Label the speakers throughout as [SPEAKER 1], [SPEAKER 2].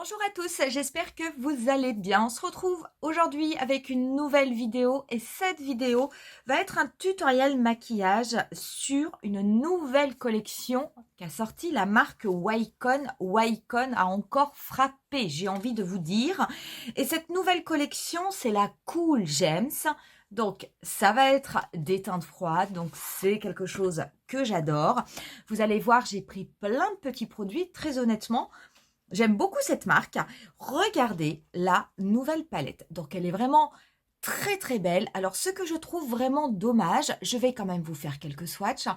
[SPEAKER 1] Bonjour à tous, j'espère que vous allez bien. On se retrouve aujourd'hui avec une nouvelle vidéo et cette vidéo va être un tutoriel maquillage sur une nouvelle collection qu'a sorti la marque Wycon. Wycon a encore frappé, j'ai envie de vous dire. Et cette nouvelle collection, c'est la Cool Gems. Donc, ça va être des teintes froides, donc c'est quelque chose que j'adore. Vous allez voir, j'ai pris plein de petits produits, très honnêtement. J'aime beaucoup cette marque. Regardez la nouvelle palette. Donc, elle est vraiment très, très belle. Alors, ce que je trouve vraiment dommage, je vais quand même vous faire quelques swatchs,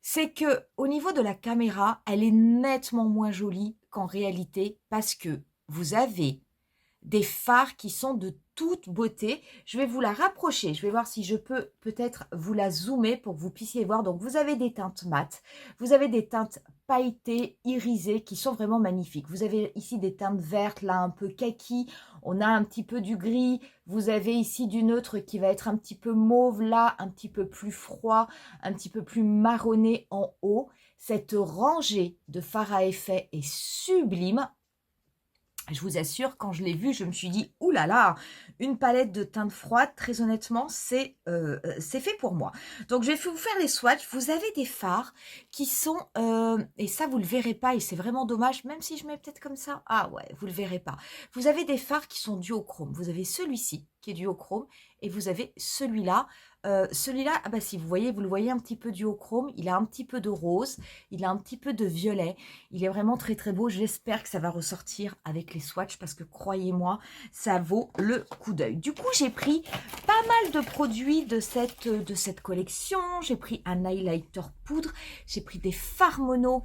[SPEAKER 1] c'est que au niveau de la caméra, elle est nettement moins jolie qu'en réalité parce que vous avez des fards qui sont de toute beauté. Je vais vous la rapprocher. Je vais voir si je peux peut-être vous la zoomer pour que vous puissiez voir. Donc, vous avez des teintes mates. Vous avez des teintes pailletées, irisées, qui sont vraiment magnifiques. Vous avez ici des teintes vertes, là, un peu kaki. On a un petit peu du gris. Vous avez ici du neutre qui va être un petit peu mauve, là, un petit peu plus froid, un petit peu plus marronné en haut. Cette rangée de fards à effet est sublime. Je vous assure, quand je l'ai vu, je me suis dit, ouh là là, une palette de teintes froides, très honnêtement, c'est fait pour moi. Donc, je vais vous faire les swatchs. Vous avez des fards qui sont, et ça, vous ne le verrez pas, et c'est vraiment dommage, même si je mets peut-être comme ça. Ah ouais, vous ne le verrez pas. Vous avez des fards qui sont duochrome. Vous avez celui-ci, qui est duochrome, et vous avez celui-là. Celui-là, ah bah si, vous voyez, vous le voyez un petit peu duochrome, il a un petit peu de rose, il a un petit peu de violet. Il est vraiment très très beau. J'espère que ça va ressortir avec les swatchs parce que croyez-moi, ça vaut le coup d'œil. Du coup, j'ai pris pas mal de produits de cette collection. J'ai pris un highlighter poudre. J'ai pris des fards mono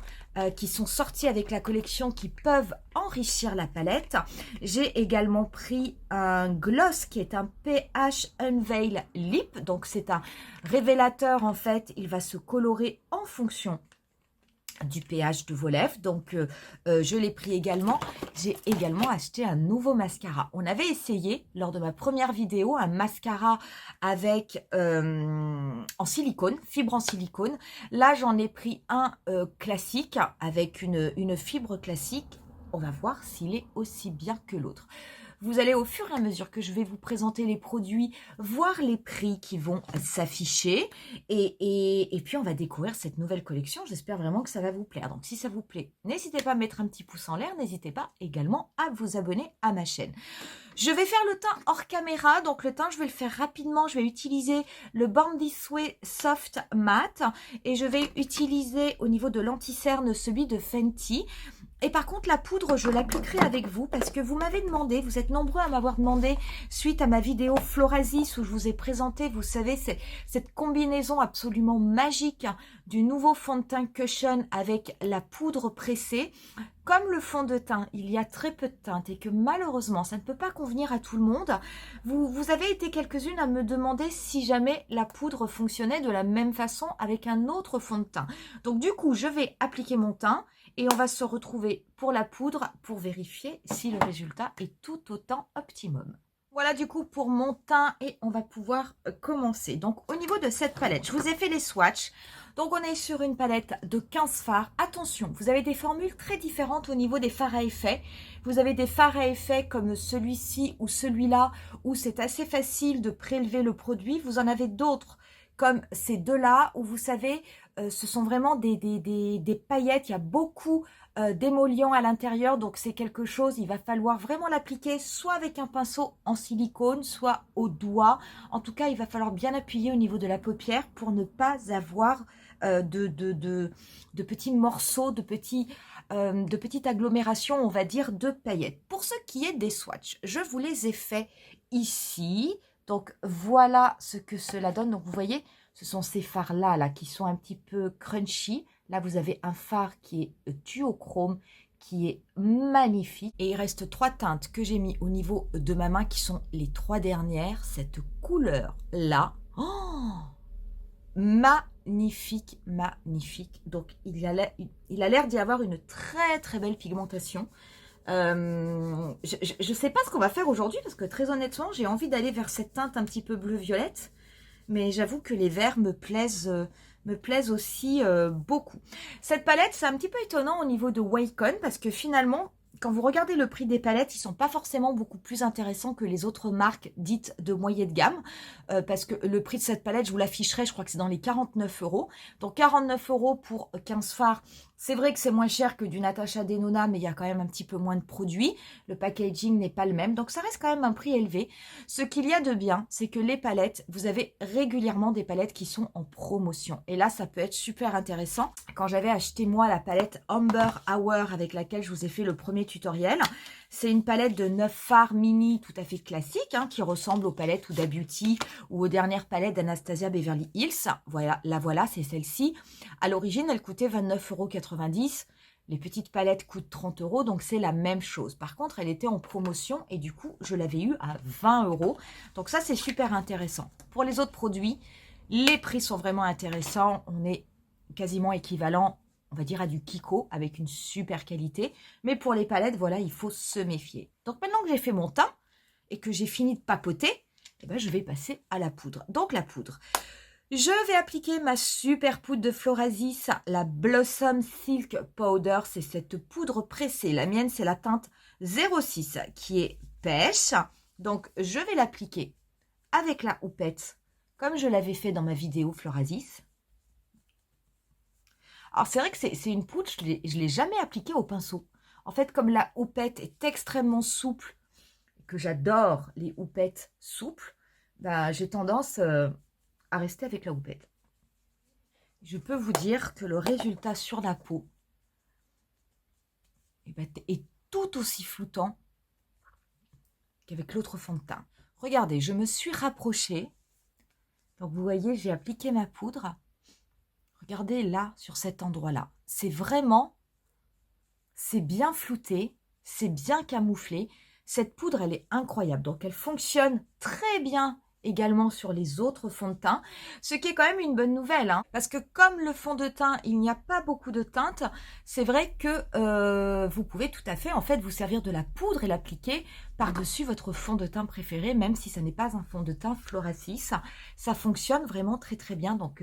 [SPEAKER 1] qui sont sortis avec la collection qui peuvent enrichir la palette. J'ai également pris un gloss qui est un PH Unveil Lip. Donc, c'est un révélateur en fait. Il va se colorer en fonction du pH de vos lèvres, donc je l'ai pris également. J'ai également acheté un nouveau mascara. On avait essayé lors de ma première vidéo un mascara avec en silicone, fibre en silicone. Là j'en ai pris un classique avec une fibre classique. On va voir s'il est aussi bien que l'autre. Vous allez au fur et à mesure que je vais vous présenter les produits, voir les prix qui vont s'afficher. Et puis, on va découvrir cette nouvelle collection. J'espère vraiment que ça va vous plaire. Donc, si ça vous plaît, n'hésitez pas à mettre un petit pouce en l'air. N'hésitez pas également à vous abonner à ma chaîne. Je vais faire le teint hors caméra. Donc, le teint, je vais le faire rapidement. Je vais utiliser le Born This Way Soft Matte. Et je vais utiliser au niveau de l'anti-cerne celui de Fenty. Et par contre, la poudre, je l'appliquerai avec vous parce que vous m'avez demandé, vous êtes nombreux à m'avoir demandé, suite à ma vidéo Florasis où je vous ai présenté, vous savez, cette combinaison absolument magique du nouveau fond de teint Cushion avec la poudre pressée. Comme le fond de teint, il y a très peu de teinte et que malheureusement, ça ne peut pas convenir à tout le monde, vous avez été quelques-unes à me demander si jamais la poudre fonctionnait de la même façon avec un autre fond de teint. Donc du coup, je vais appliquer mon teint. Et on va se retrouver pour la poudre pour vérifier si le résultat est tout autant optimum. Voilà du coup pour mon teint et on va pouvoir commencer. Donc au niveau de cette palette, je vous ai fait les swatchs. Donc on est sur une palette de 15 fards. Attention, vous avez des formules très différentes au niveau des fards à effet. Vous avez des fards à effet comme celui-ci ou celui-là où c'est assez facile de prélever le produit. Vous en avez d'autres comme ces deux-là, où vous savez, ce sont vraiment des paillettes, il y a beaucoup d'émollients à l'intérieur, donc c'est quelque chose, il va falloir vraiment l'appliquer soit avec un pinceau en silicone, soit au doigt. En tout cas, il va falloir bien appuyer au niveau de la paupière pour ne pas avoir de petits morceaux, de petites agglomérations, on va dire, de paillettes. Pour ce qui est des swatchs, je vous les ai faits ici. Donc, voilà ce que cela donne. Donc, vous voyez, ce sont ces fards-là là, qui sont un petit peu crunchy. Là, vous avez un fard qui est duochrome, qui est magnifique. Et il reste 3 teintes que j'ai mis au niveau de ma main, qui sont les 3 dernières. Cette couleur-là, oh, magnifique, magnifique. Donc, il a l'air d'y avoir une très, très belle pigmentation. Je sais pas ce qu'on va faire aujourd'hui parce que très honnêtement, j'ai envie d'aller vers cette teinte un petit peu bleu-violette. Mais j'avoue que les verts me plaisent aussi beaucoup. Cette palette, c'est un petit peu étonnant au niveau de Wycon parce que finalement, quand vous regardez le prix des palettes, ils sont pas forcément beaucoup plus intéressants que les autres marques dites de moyenne gamme. Parce que le prix de cette palette, je vous l'afficherai, je crois que c'est dans les 49 euros. Donc 49 euros pour 15 fards. C'est vrai que c'est moins cher que du Natasha Denona, mais il y a quand même un petit peu moins de produits. Le packaging n'est pas le même, donc ça reste quand même un prix élevé. Ce qu'il y a de bien, c'est que les palettes, vous avez régulièrement des palettes qui sont en promotion. Et là, ça peut être super intéressant. Quand j'avais acheté moi la palette Amber Hour avec laquelle je vous ai fait le premier tutoriel, c'est une palette de 9 fards mini tout à fait classique, hein, qui ressemble aux palettes Huda Beauty ou aux dernières palettes d'Anastasia Beverly Hills. Voilà, la voilà, c'est celle-ci. À l'origine, elle coûtait 29,90 €. Les petites palettes coûtent 30 €, donc c'est la même chose. Par contre, elle était en promotion et du coup, je l'avais eu à 20 €. Donc ça, c'est super intéressant. Pour les autres produits, les prix sont vraiment intéressants. On est quasiment équivalent, on va dire, à du Kiko avec une super qualité. Mais pour les palettes, voilà, il faut se méfier. Donc maintenant que j'ai fait mon teint et que j'ai fini de papoter, eh ben, je vais passer à la poudre. Donc la poudre. Je vais appliquer ma super poudre de Florasis, la Blossom Silk Powder. C'est cette poudre pressée. La mienne, c'est la teinte 06 qui est pêche. Donc, je vais l'appliquer avec la houppette, comme je l'avais fait dans ma vidéo Florasis. Alors, c'est vrai que c'est une poudre, je ne l'ai jamais appliquée au pinceau. En fait, comme la houppette est extrêmement souple, que j'adore les houppettes souples, ben, j'ai tendance à rester avec la houppette. Je peux vous dire que le résultat sur la peau est tout aussi floutant qu'avec l'autre fond de teint. Regardez, je me suis rapprochée. Donc vous voyez, j'ai appliqué ma poudre. Regardez là, sur cet endroit-là. C'est bien flouté, c'est bien camouflé. Cette poudre, elle est incroyable. Donc elle fonctionne très bien également sur les autres fonds de teint, ce qui est quand même une bonne nouvelle, hein, parce que comme le fond de teint, il n'y a pas beaucoup de teinte, c'est vrai que vous pouvez tout à fait en fait vous servir de la poudre et l'appliquer par-dessus votre fond de teint préféré, même si ce n'est pas un fond de teint Florasis. Ça fonctionne vraiment très très bien, donc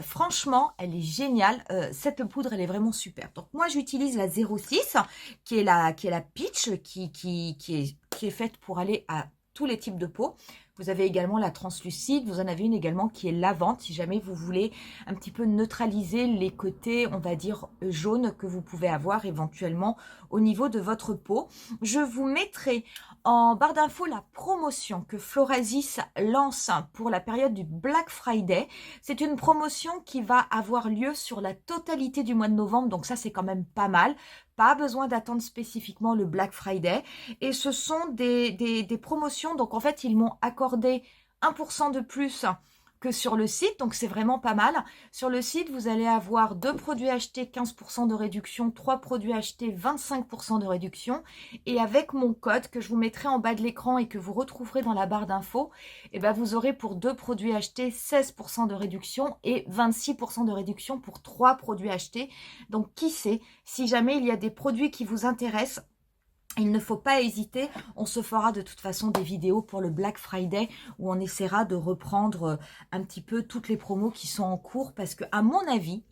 [SPEAKER 1] franchement, elle est géniale. Cette poudre, elle est vraiment super. Donc moi, j'utilise la 06, qui est la Peach, qui est faite pour aller à tous les types de peau. Vous avez également la translucide, vous en avez une également qui est lavante, si jamais vous voulez un petit peu neutraliser les côtés, on va dire, jaunes que vous pouvez avoir éventuellement au niveau de votre peau. Je vous mettrai en barre d'infos la promotion que Florasis lance pour la période du Black Friday. C'est une promotion qui va avoir lieu sur la totalité du mois de novembre, donc ça c'est quand même pas mal. Pas besoin d'attendre spécifiquement le Black Friday. Et ce sont des promotions. Donc, en fait, ils m'ont accordé 1% de plus que sur le site. Donc, c'est vraiment pas mal. Sur le site, vous allez avoir 2 produits achetés, 15% de réduction. 3 produits achetés, 25% de réduction. Et avec mon code que je vous mettrai en bas de l'écran et que vous retrouverez dans la barre d'infos, eh ben, vous aurez pour 2 produits achetés 16% de réduction et 26% de réduction pour 3 produits achetés. Donc, qui sait, si jamais il y a des produits qui vous intéressent, il ne faut pas hésiter, on se fera de toute façon des vidéos pour le Black Friday où on essaiera de reprendre un petit peu toutes les promos qui sont en cours parce que à mon avis,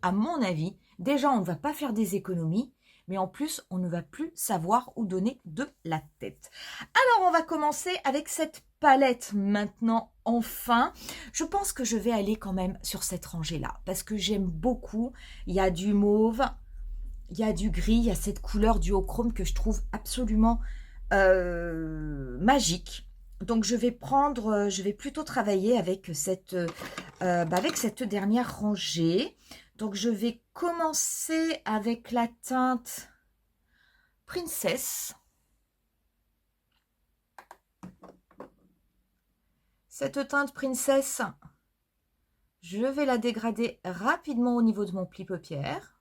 [SPEAKER 1] déjà on ne va pas faire des économies, mais en plus on ne va plus savoir où donner de la tête. Alors on va commencer avec cette palette maintenant enfin. Je pense que je vais aller quand même sur cette rangée-là parce que j'aime beaucoup. Il y a du mauve, il y a du gris, il y a cette couleur du duochrome que je trouve absolument magique. Donc je vais plutôt travailler avec cette dernière rangée. Donc je vais commencer avec la teinte Princess. Cette teinte Princess, je vais la dégrader rapidement au niveau de mon pli paupière.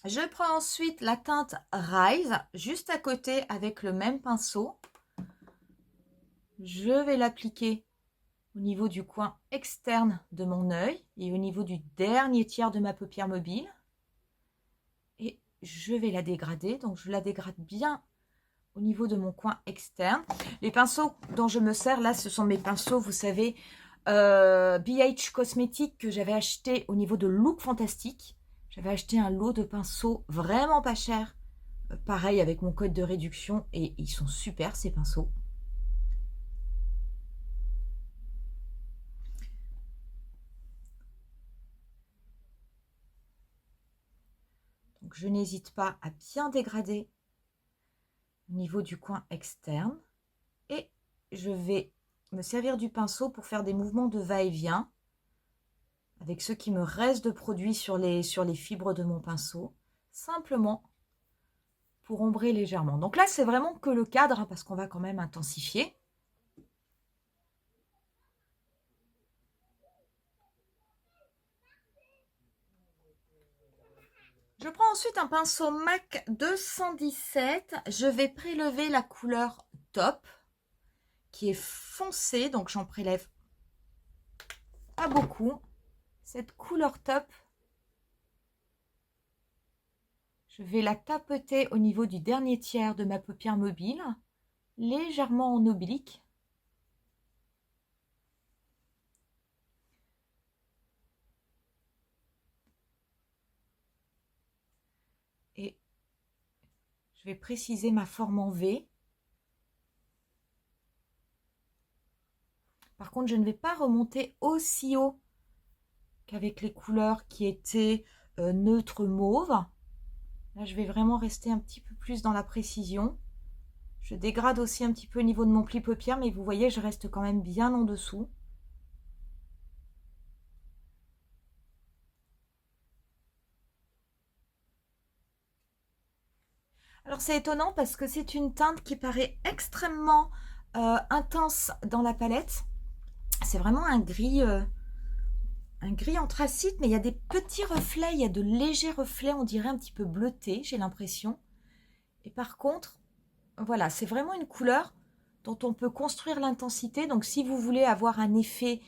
[SPEAKER 1] Je prends ensuite la teinte Rise, juste à côté avec le même pinceau. Je vais l'appliquer au niveau du coin externe de mon œil et au niveau du dernier tiers de ma paupière mobile. Et je vais la dégrader, donc je la dégrade bien au niveau de mon coin externe. Les pinceaux dont je me sers là, ce sont mes pinceaux, vous savez, BH Cosmétiques que j'avais acheté au niveau de Look Fantastique. J'avais acheté un lot de pinceaux vraiment pas cher. Pareil avec mon code de réduction et ils sont super ces pinceaux. Donc je n'hésite pas à bien dégrader au niveau du coin externe. Et je vais me servir du pinceau pour faire des mouvements de va-et-vient avec ce qui me reste de produit sur les fibres de mon pinceau, simplement pour ombrer légèrement. Donc là, c'est vraiment que le cadre, hein, parce qu'on va quand même intensifier. Je prends ensuite un pinceau MAC 217. Je vais prélever la couleur Top, qui est foncée, donc j'en prélève pas beaucoup. Cette couleur Top, je vais la tapoter au niveau du dernier tiers de ma paupière mobile, légèrement en oblique. Et je vais préciser ma forme en V. Par contre, je ne vais pas remonter aussi haut qu'avec les couleurs qui étaient neutre mauve. Là, je vais vraiment rester un petit peu plus dans la précision. Je dégrade aussi un petit peu au niveau de mon pli paupière, mais vous voyez, je reste quand même bien en dessous. Alors, c'est étonnant parce que c'est une teinte qui paraît extrêmement intense dans la palette. C'est vraiment un gris anthracite, mais il y a des petits reflets, il y a de légers reflets, on dirait un petit peu bleuté, j'ai l'impression. Et par contre, voilà, c'est vraiment une couleur dont on peut construire l'intensité. Donc, si vous voulez avoir un effet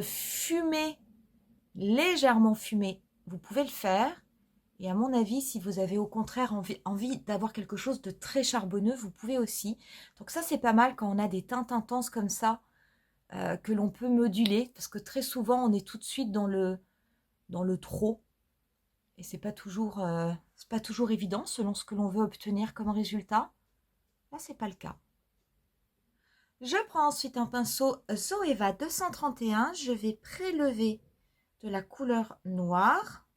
[SPEAKER 1] fumé, légèrement fumé, vous pouvez le faire. Et à mon avis, si vous avez au contraire envie d'avoir quelque chose de très charbonneux, vous pouvez aussi. Donc ça, c'est pas mal quand on a des teintes intenses comme ça, que l'on peut moduler. Parce que très souvent, on est tout de suite dans le trop. Et c'est pas toujours évident selon ce que l'on veut obtenir comme résultat. Là, c'est pas le cas. Je prends ensuite un pinceau Zoeva 231. Je vais prélever de la couleur noire.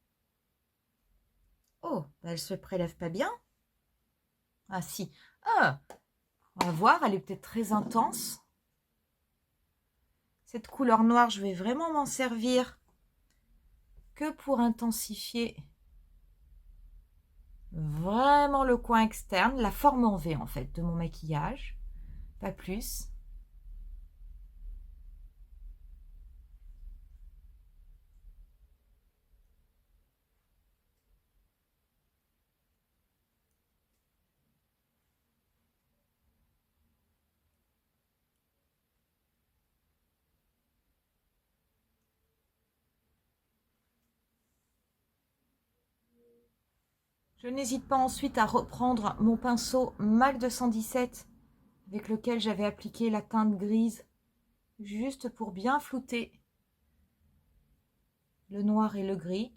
[SPEAKER 1] Oh, elle se prélève pas bien. Ah si. Ah, on va voir, elle est peut-être très intense. Cette couleur noire, je vais vraiment m'en servir que pour intensifier vraiment le coin externe, la forme en V en fait de mon maquillage, pas plus. Je n'hésite pas ensuite à reprendre mon pinceau MAC 217 avec lequel j'avais appliqué la teinte grise, juste pour bien flouter le noir et le gris.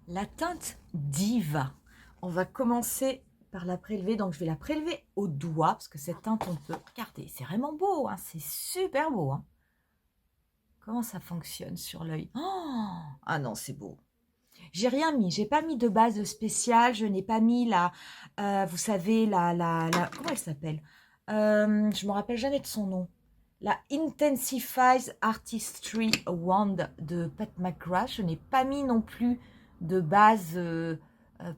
[SPEAKER 1] La teinte Diva, on va commencer par la prélever, donc je vais la prélever au doigt, parce que cette teinte, on peut, regardez, c'est vraiment beau, hein, c'est super beau. Hein. Comment ça fonctionne sur l'œil? Oh, ah non, c'est beau. J'ai rien mis, j'ai pas mis de base spéciale, je n'ai pas mis la, vous savez, comment elle s'appelle? Je me rappelle jamais de son nom. La Intensifies Artistry Wand de Pat McGrath. Je n'ai pas mis non plus de base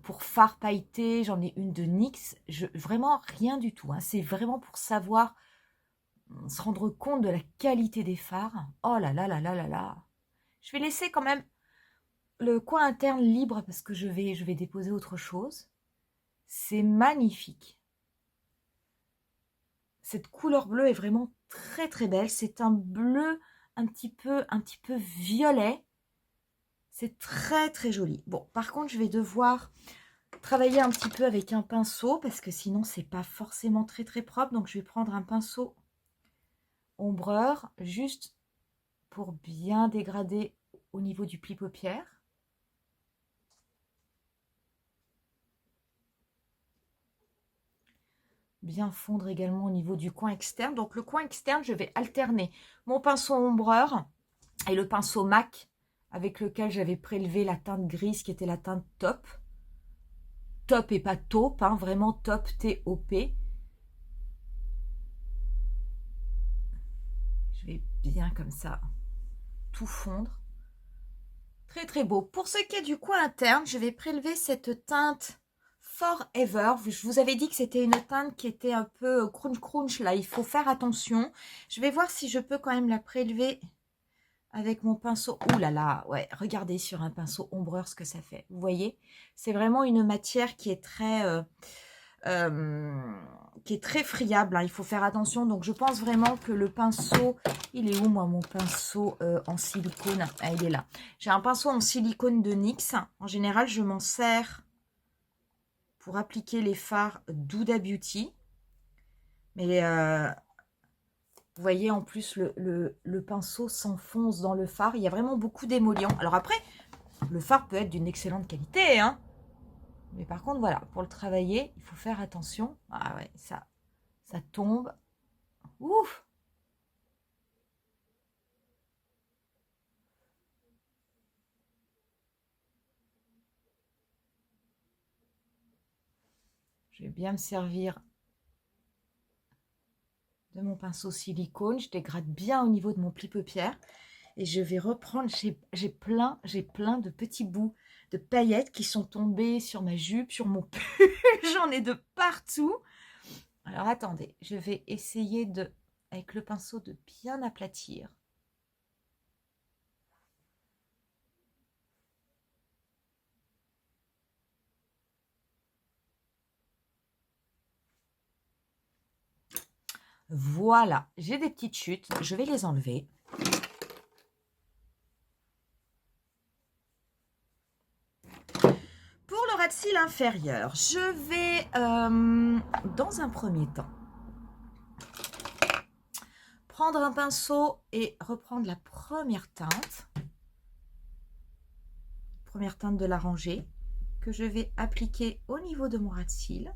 [SPEAKER 1] pour fard pailleté. J'en ai une de NYX. Vraiment rien du tout. Hein. C'est vraiment pour savoir, se rendre compte de la qualité des fards. Oh là là là là là là. Je vais laisser quand même le coin interne libre parce que je vais déposer autre chose. C'est magnifique. Cette couleur bleue est vraiment très très belle. C'est un bleu un petit peu violet. C'est très très joli. Bon, par contre, je vais devoir travailler un petit peu avec un pinceau parce que sinon, c'est pas forcément très très propre. Donc, je vais prendre un pinceau ombreur, juste pour bien dégrader au niveau du pli paupière. Bien fondre également au niveau du coin externe. Donc le coin externe, je vais alterner mon pinceau ombreur et le pinceau MAC avec lequel j'avais prélevé la teinte grise qui était la teinte top. Top et pas taupe, hein, vraiment top, T-O-P. Je vais bien comme ça tout fondre. Très très beau. Pour ce qui est du coin interne, je vais prélever cette teinte Forever. Je vous avais dit que c'était une teinte qui était un peu crunch là. Il faut faire attention. Je vais voir si je peux quand même la prélever avec mon pinceau. Ouh là là, ouais, regardez sur un pinceau ombreur ce que ça fait. Vous voyez, c'est vraiment une matière qui est très friable, hein. Il faut faire attention. Donc je pense vraiment que le pinceau, il est où moi mon pinceau en silicone? Ah, il est là. J'ai un pinceau en silicone de NYX. En général, je m'en sers pour appliquer les fards d'Huda Beauty. Mais vous voyez, en plus, le pinceau s'enfonce dans le fard. Il y a vraiment beaucoup d'émollient. Alors après, le fard peut être d'une excellente qualité, hein. Mais par contre, voilà, pour le travailler, il faut faire attention. Ah ouais, ça tombe. Ouf! Je vais bien me servir de mon pinceau silicone. Je dégrade bien au niveau de mon pli paupière. Et je vais reprendre, j'ai plein de petits bouts de paillettes qui sont tombés sur ma jupe, sur mon pull. J'en ai de partout. Alors attendez, je vais essayer de, avec le pinceau, de bien aplatir. Voilà, j'ai des petites chutes, je vais les enlever. Pour le ras de cils inférieur, je vais, dans un premier temps, prendre un pinceau et reprendre la première teinte de la rangée, que je vais appliquer au niveau de mon ras de cils.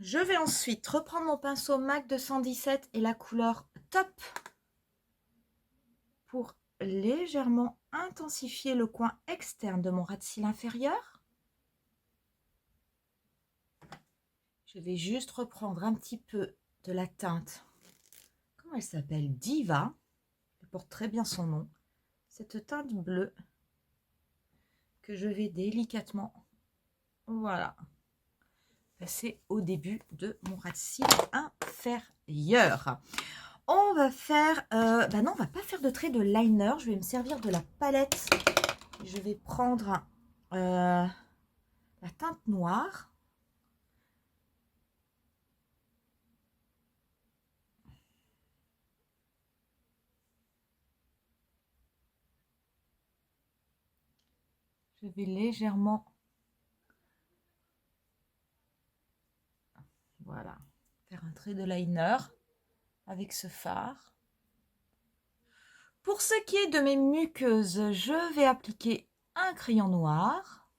[SPEAKER 1] Je vais ensuite reprendre mon pinceau MAC 217 et la couleur Top pour légèrement intensifier le coin externe de mon ras de cils inférieur. Je vais juste reprendre un petit peu de la teinte, comment elle s'appelle, Diva, elle porte très bien son nom, cette teinte bleue que je vais délicatement, voilà, passer au début de mon ras de cils inférieur. On va faire, bah non, on va pas faire de trait de liner. Je vais me servir de la palette. Je vais prendre la teinte noire. Je vais légèrement, voilà, faire un trait de liner avec ce fard. Pour ce qui est de mes muqueuses, je vais appliquer un crayon noir.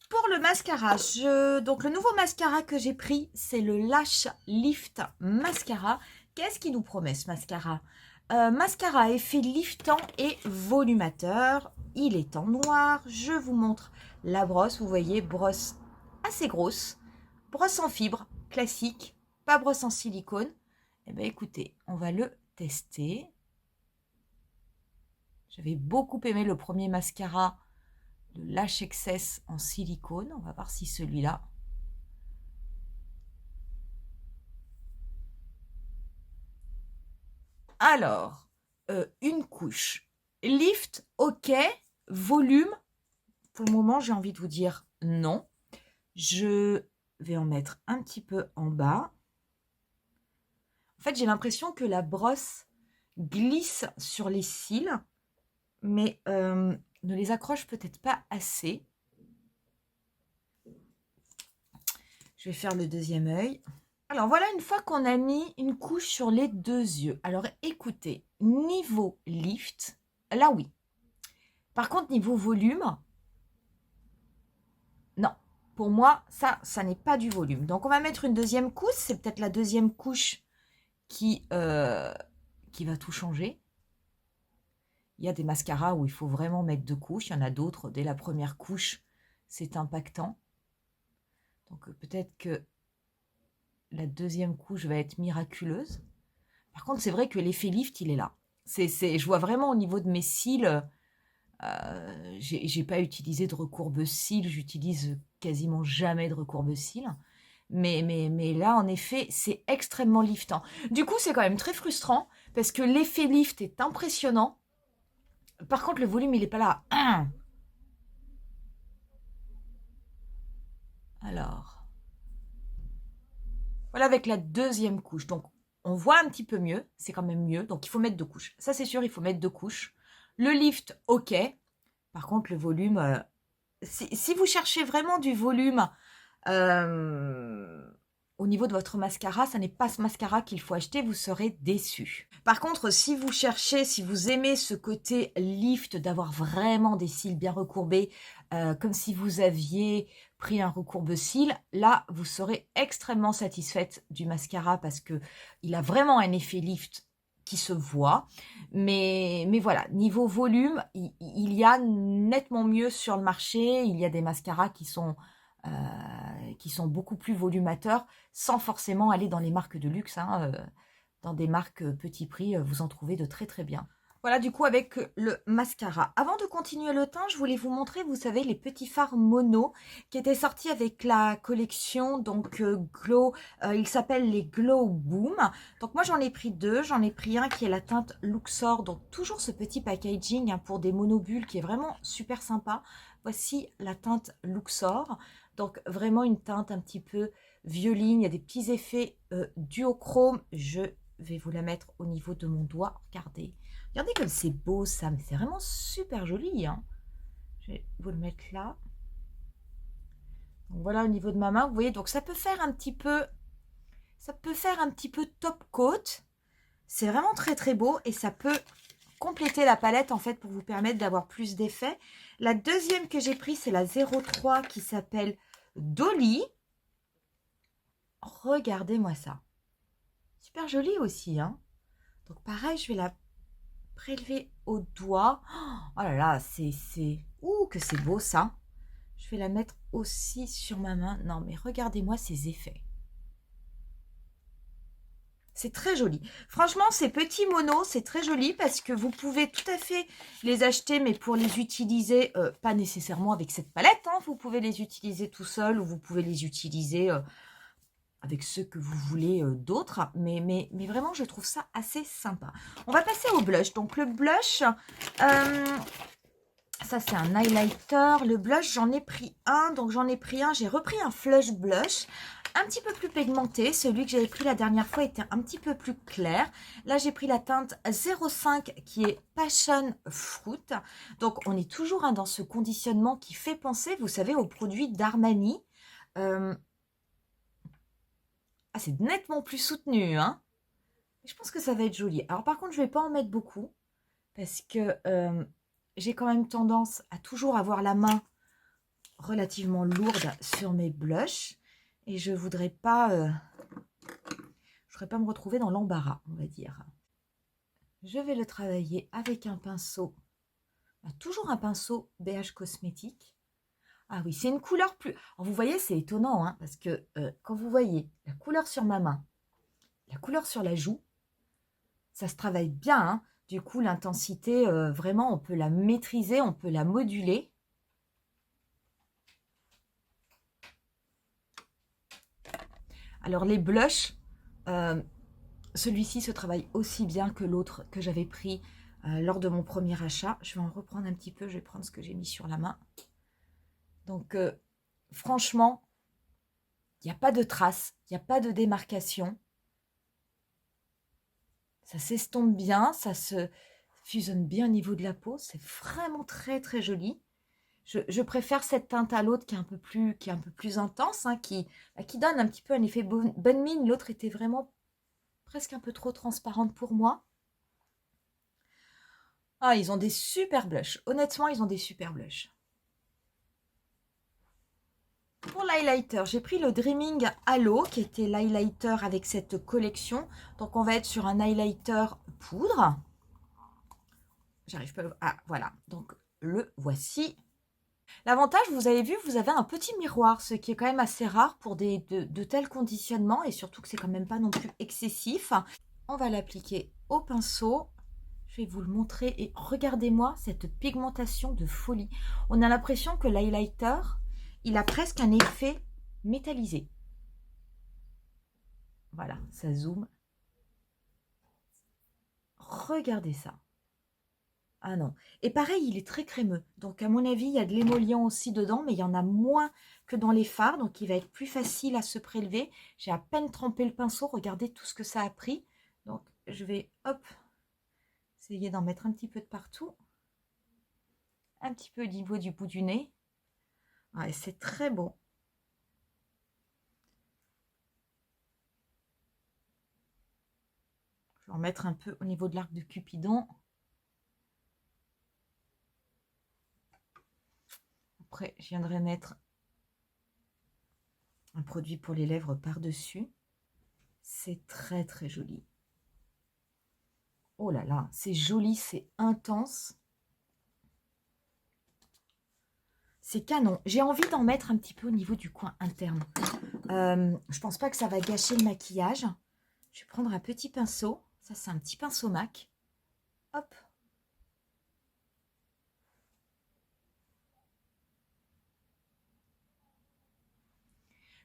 [SPEAKER 1] Pour le mascara, donc le nouveau mascara que j'ai pris, c'est le Lash Lift Mascara. Qu'est-ce qu'il nous promet ce mascara? Mascara à effet liftant et volumateur. Il est en noir. Je vous montre la brosse. Vous voyez, brosse assez grosse. Brosse en fibre, classique. Pas brosse en silicone. Eh bien, écoutez, on va le tester. J'avais beaucoup aimé le premier mascara, le Lash Excess en silicone. On va voir si celui-là. Alors, une couche. Lift, ok. Volume, pour le moment, j'ai envie de vous dire non. Je vais en mettre un petit peu en bas. En fait, j'ai l'impression que la brosse glisse sur les cils, mais ne les accroche peut-être pas assez. Je vais faire le deuxième œil. Alors voilà, une fois qu'on a mis une couche sur les 2 yeux. Alors écoutez, niveau lift, là oui. Par contre, niveau volume, non. Pour moi, ça n'est pas du volume. Donc on va mettre une deuxième couche. C'est peut-être la deuxième couche qui va tout changer. Il y a des mascaras où il faut vraiment mettre 2 couches. Il y en a d'autres, dès la première couche, c'est impactant. Donc peut-être que la deuxième couche va être miraculeuse. Par contre, c'est vrai que l'effet lift, il est là. Je vois vraiment au niveau de mes cils, j'ai pas utilisé de recourbe-cils, j'utilise quasiment jamais de recourbe-cils. Mais là, en effet, c'est extrêmement liftant. Du coup, c'est quand même très frustrant parce que l'effet lift est impressionnant. Par contre, le volume, il n'est pas là. Alors, voilà avec la deuxième couche. Donc, on voit un petit peu mieux. C'est quand même mieux. Donc, il faut mettre 2 couches. Ça, c'est sûr, il faut mettre 2 couches. Le lift, ok. Par contre, le volume, si vous cherchez vraiment du volume au niveau de votre mascara, ça n'est pas ce mascara qu'il faut acheter, vous serez déçu. Par contre, si vous cherchez, si vous aimez ce côté lift, d'avoir vraiment des cils bien recourbés, comme si vous aviez pris un recourbe-cils, là, vous serez extrêmement satisfaite du mascara parce que il a vraiment un effet lift qui se voit. Mais voilà, niveau volume, il y a nettement mieux sur le marché. Il y a des mascaras qui sont beaucoup plus volumateurs sans forcément aller dans les marques de luxe. Hein, dans des marques petit prix, vous en trouvez de très très bien. Voilà du coup avec le mascara. Avant de continuer le teint, je voulais vous montrer, vous savez, les petits fards mono qui étaient sortis avec la collection donc Glow. Ils s'appellent les Glow Boom. Donc moi j'en ai pris 2. J'en ai pris un qui est la teinte Luxor. Donc toujours ce petit packaging hein, pour des monobulles qui est vraiment super sympa. Voici la teinte Luxor. Donc vraiment une teinte un petit peu violine. Il y a des petits effets duochrome. Je vais vous la mettre au niveau de mon doigt. Regardez. Regardez comme c'est beau ça, mais c'est vraiment super joli. Hein. Je vais vous le mettre là. Donc voilà au niveau de ma main, vous voyez, donc ça peut faire un petit peu, top coat. C'est vraiment très très beau et ça peut compléter la palette en fait pour vous permettre d'avoir plus d'effets. La deuxième que j'ai pris, c'est la 03 qui s'appelle Dolly. Regardez-moi ça. Super joli aussi. Hein. Donc pareil, je vais la prélever au doigt. Oh là là, ouh, que c'est beau ça. Je vais la mettre aussi sur ma main. Non, mais regardez-moi ces effets. C'est très joli. Franchement, ces petits monos, c'est très joli parce que vous pouvez tout à fait les acheter, mais pour les utiliser, pas nécessairement avec cette palette. Hein, vous pouvez les utiliser tout seul ou vous pouvez les utiliser avec ceux que vous voulez d'autres. Mais vraiment, je trouve ça assez sympa. On va passer au blush. Donc, le blush, ça, c'est un highlighter. Le blush, j'en ai pris un. Donc, j'en ai pris un. J'ai repris un flush blush. Un petit peu plus pigmenté. Celui que j'avais pris la dernière fois était un petit peu plus clair. Là, j'ai pris la teinte 05 qui est Passion Fruit. Donc, on est toujours hein, dans ce conditionnement qui fait penser, vous savez, aux produits d'Armani. Ah, c'est nettement plus soutenu, hein. Je pense que ça va être joli. Alors, par contre, je ne vais pas en mettre beaucoup parce que j'ai quand même tendance à toujours avoir la main relativement lourde sur mes blushs et je voudrais pas me retrouver dans l'embarras, on va dire. Je vais le travailler avec un pinceau, toujours un pinceau BH Cosmétique. Ah oui, c'est une couleur plus... Alors, vous voyez, c'est étonnant, hein, parce que quand vous voyez la couleur sur ma main, la couleur sur la joue, ça se travaille bien. Hein. Du coup, l'intensité, vraiment, on peut la maîtriser, on peut la moduler. Alors, les blushs, celui-ci se travaille aussi bien que l'autre que j'avais pris lors de mon premier achat. Je vais en reprendre un petit peu, je vais prendre ce que j'ai mis sur la main. Donc, franchement, il n'y a pas de traces, il n'y a pas de démarcation. Ça s'estompe bien, fusionne bien au niveau de la peau. C'est vraiment très très joli. Je préfère cette teinte à l'autre qui est un peu plus intense, hein, qui donne un petit peu un effet bonne mine. L'autre était vraiment presque un peu trop transparente pour moi. Ah, ils ont des super blushs. Honnêtement, ils ont des super blushs. Pour l'highlighter, j'ai pris le Dreaming Halo, qui était l'highlighter avec cette collection. Donc, on va être sur un highlighter poudre. J'arrive pas à... Ah, voilà. Donc, le voici. L'avantage, vous avez vu, vous avez un petit miroir, ce qui est quand même assez rare pour de tels conditionnements. Et surtout que c'est quand même pas non plus excessif. On va l'appliquer au pinceau. Je vais vous le montrer et regardez-moi cette pigmentation de folie. On a l'impression que l'highlighter, il a presque un effet métallisé. Voilà, ça zoome. Regardez ça. Ah non. Et pareil, il est très crémeux. Donc à mon avis, il y a de l'émollient aussi dedans, mais il y en a moins que dans les fards. Donc il va être plus facile à se prélever. J'ai à peine trempé le pinceau. Regardez tout ce que ça a pris. Donc je vais, hop, essayer d'en mettre un petit peu de partout. Un petit peu au niveau du bout du nez. Ouais, c'est très beau. Je vais en mettre un peu au niveau de l'arc de Cupidon. Après, je viendrai mettre un produit pour les lèvres par-dessus. C'est très, très joli. Oh là là, c'est joli, c'est intense. C'est canon. J'ai envie d'en mettre un petit peu au niveau du coin interne. Je pense pas que ça va gâcher le maquillage. Je vais prendre un petit pinceau. Ça, c'est un petit pinceau MAC. Hop.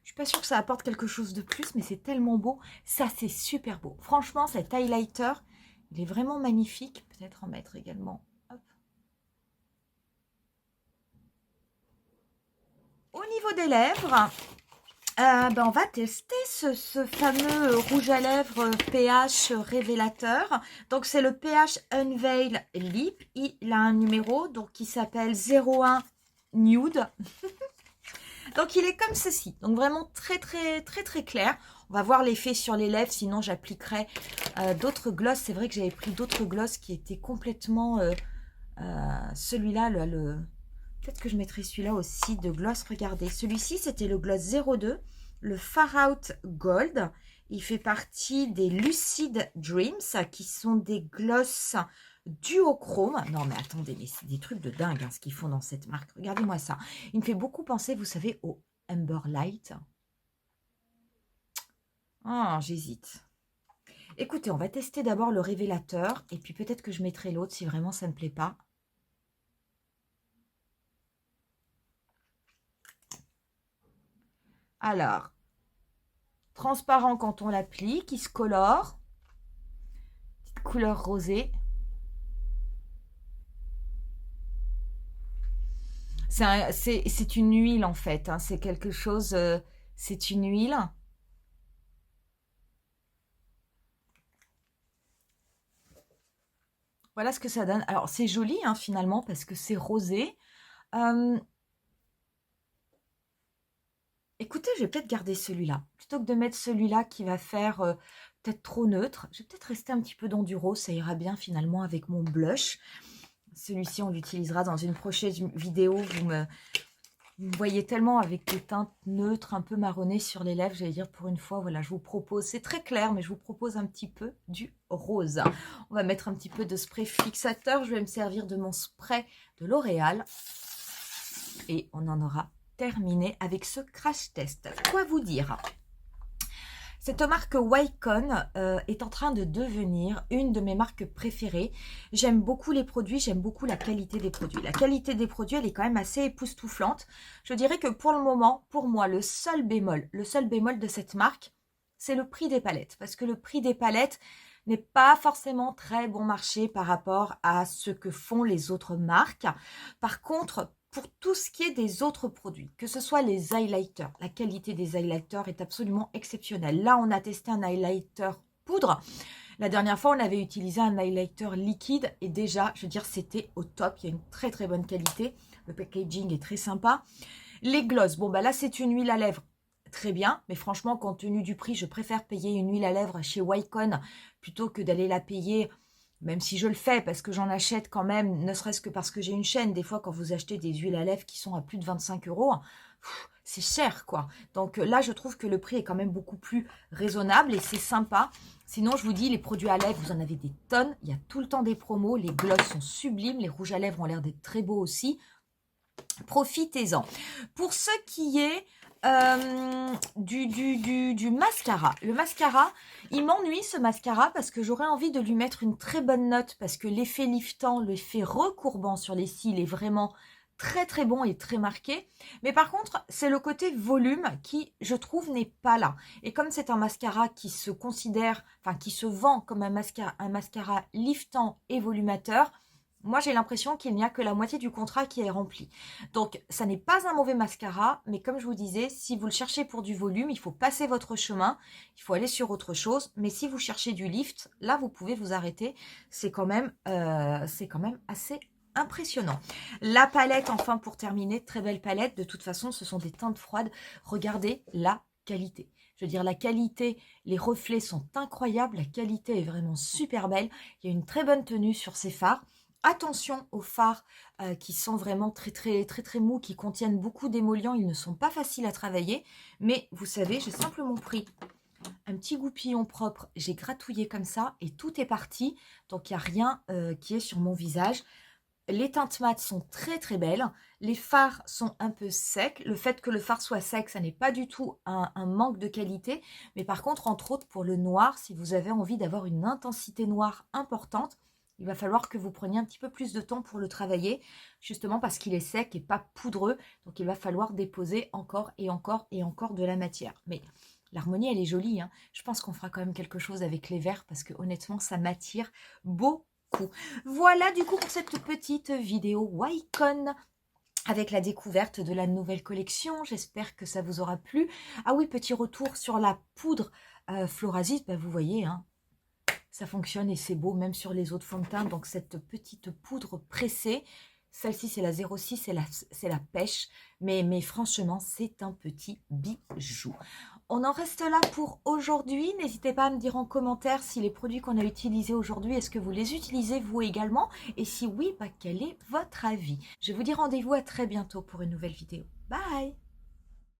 [SPEAKER 1] Je suis pas sûre que ça apporte quelque chose de plus, mais c'est tellement beau. Ça, c'est super beau. Franchement, cet highlighter, il est vraiment magnifique. Peut-être en mettre également. Hop. Au niveau des lèvres, ben on va tester ce fameux rouge à lèvres pH révélateur. Donc, c'est le pH Unveil Lip. Il a un numéro donc qui s'appelle 01 Nude. Donc, il est comme ceci. Donc, vraiment très, très, très, très clair. On va voir l'effet sur les lèvres. Sinon, j'appliquerai d'autres glosses. C'est vrai que j'avais pris d'autres glosses qui étaient complètement... celui-là, peut-être que je mettrai celui-là aussi de gloss. Regardez, celui-ci, c'était le gloss 02, le Far Out Gold. Il fait partie des Lucid Dreams, qui sont des gloss duochrome. Non, mais attendez, mais c'est des trucs de dingue hein, ce qu'ils font dans cette marque. Regardez-moi ça. Il me fait beaucoup penser, vous savez, au Amber Light. Ah, j'hésite. Écoutez, on va tester d'abord le révélateur. Et puis peut-être que je mettrai l'autre si vraiment ça ne me plaît pas. Alors, transparent quand on l'applique, il se colore. Petite couleur rosée. C'est une huile en fait. Hein, c'est quelque chose... c'est une huile. Voilà ce que ça donne. Alors, c'est joli hein, finalement parce que c'est rosé. Écoutez, je vais peut-être garder celui-là. Plutôt que de mettre celui-là qui va faire peut-être trop neutre. Je vais peut-être rester un petit peu dans du rose. Ça ira bien finalement avec mon blush. Celui-ci, on l'utilisera dans une prochaine vidéo. Vous me voyez tellement avec des teintes neutres, un peu marronnées sur les lèvres. J'allais dire pour une fois, voilà, je vous propose, c'est très clair, mais je vous propose un petit peu du rose. On va mettre un petit peu de spray fixateur. Je vais me servir de mon spray de L'Oréal. Et on en aura terminé avec ce crash test. Quoi vous dire ? Cette marque Wycon est en train de devenir une de mes marques préférées. J'aime beaucoup les produits, j'aime beaucoup la qualité des produits. La qualité des produits, elle est quand même assez époustouflante. Je dirais que pour le moment, pour moi, le seul bémol de cette marque, c'est le prix des palettes. Parce que le prix des palettes n'est pas forcément très bon marché par rapport à ce que font les autres marques. Par contre, pour tout ce qui est des autres produits, que ce soit les highlighters, la qualité des highlighters est absolument exceptionnelle. Là, on a testé un highlighter poudre. La dernière fois, on avait utilisé un highlighter liquide et déjà, je veux dire, c'était au top. Il y a une très très bonne qualité. Le packaging est très sympa. Les glosses, bon bah là c'est une huile à lèvres. Très bien, mais franchement, compte tenu du prix, je préfère payer une huile à lèvres chez Wycon plutôt que d'aller la payer, même si je le fais, parce que j'en achète quand même, ne serait-ce que parce que j'ai une chaîne. Des fois, quand vous achetez des huiles à lèvres qui sont à plus de 25 €, c'est cher, quoi. Donc là, je trouve que le prix est quand même beaucoup plus raisonnable et c'est sympa. Sinon, je vous dis, les produits à lèvres, vous en avez des tonnes. Il y a tout le temps des promos. Les glosses sont sublimes. Les rouges à lèvres ont l'air d'être très beaux aussi. Profitez-en. Pour ce qui est du mascara. Le mascara, il m'ennuie ce mascara parce que j'aurais envie de lui mettre une très bonne note parce que l'effet liftant, l'effet recourbant sur les cils est vraiment très très bon et très marqué. Mais par contre, c'est le côté volume qui, je trouve, n'est pas là. Et comme c'est un mascara qui se considère, enfin qui se vend comme un mascara liftant et volumateur, moi, j'ai l'impression qu'il n'y a que la moitié du contrat qui est rempli. Donc, ça n'est pas un mauvais mascara, mais comme je vous disais, si vous le cherchez pour du volume, il faut passer votre chemin, il faut aller sur autre chose. Mais si vous cherchez du lift, là, vous pouvez vous arrêter. C'est quand même assez impressionnant. La palette, enfin, pour terminer, très belle palette. De toute façon, ce sont des teintes froides. Regardez la qualité. Je veux dire, la qualité, les reflets sont incroyables. La qualité est vraiment super belle. Il y a une très bonne tenue sur ces fards. Attention aux fards qui sont vraiment très mous, qui contiennent beaucoup d'émollients. Ils ne sont pas faciles à travailler. Mais vous savez, j'ai simplement pris un petit goupillon propre. J'ai gratouillé comme ça et tout est parti. Donc, il n'y a rien qui est sur mon visage. Les teintes mat sont très belles. Les fards sont un peu secs. Le fait que le fard soit sec, ça n'est pas du tout un manque de qualité. Mais par contre, entre autres, pour le noir, si vous avez envie d'avoir une intensité noire importante, il va falloir que vous preniez un petit peu plus de temps pour le travailler, justement parce qu'il est sec et pas poudreux. Donc, il va falloir déposer encore et encore et encore de la matière. Mais l'harmonie, elle est jolie, hein. Je pense qu'on fera quand même quelque chose avec les verts parce que honnêtement, ça m'attire beaucoup. Voilà du coup pour cette petite vidéo Wycon avec la découverte de la nouvelle collection. J'espère que ça vous aura plu. Ah oui, petit retour sur la poudre Florasis. Ben, vous voyez, hein, ça fonctionne et c'est beau, même sur les autres fonds de teint. Donc, cette petite poudre pressée, celle-ci, c'est la 06, c'est la pêche. Mais franchement, c'est un petit bijou. On en reste là pour aujourd'hui. N'hésitez pas à me dire en commentaire si les produits qu'on a utilisés aujourd'hui, est-ce que vous les utilisez vous également? Et si oui, bah, quel est votre avis? Je vous dis rendez-vous à très bientôt pour une nouvelle vidéo. Bye!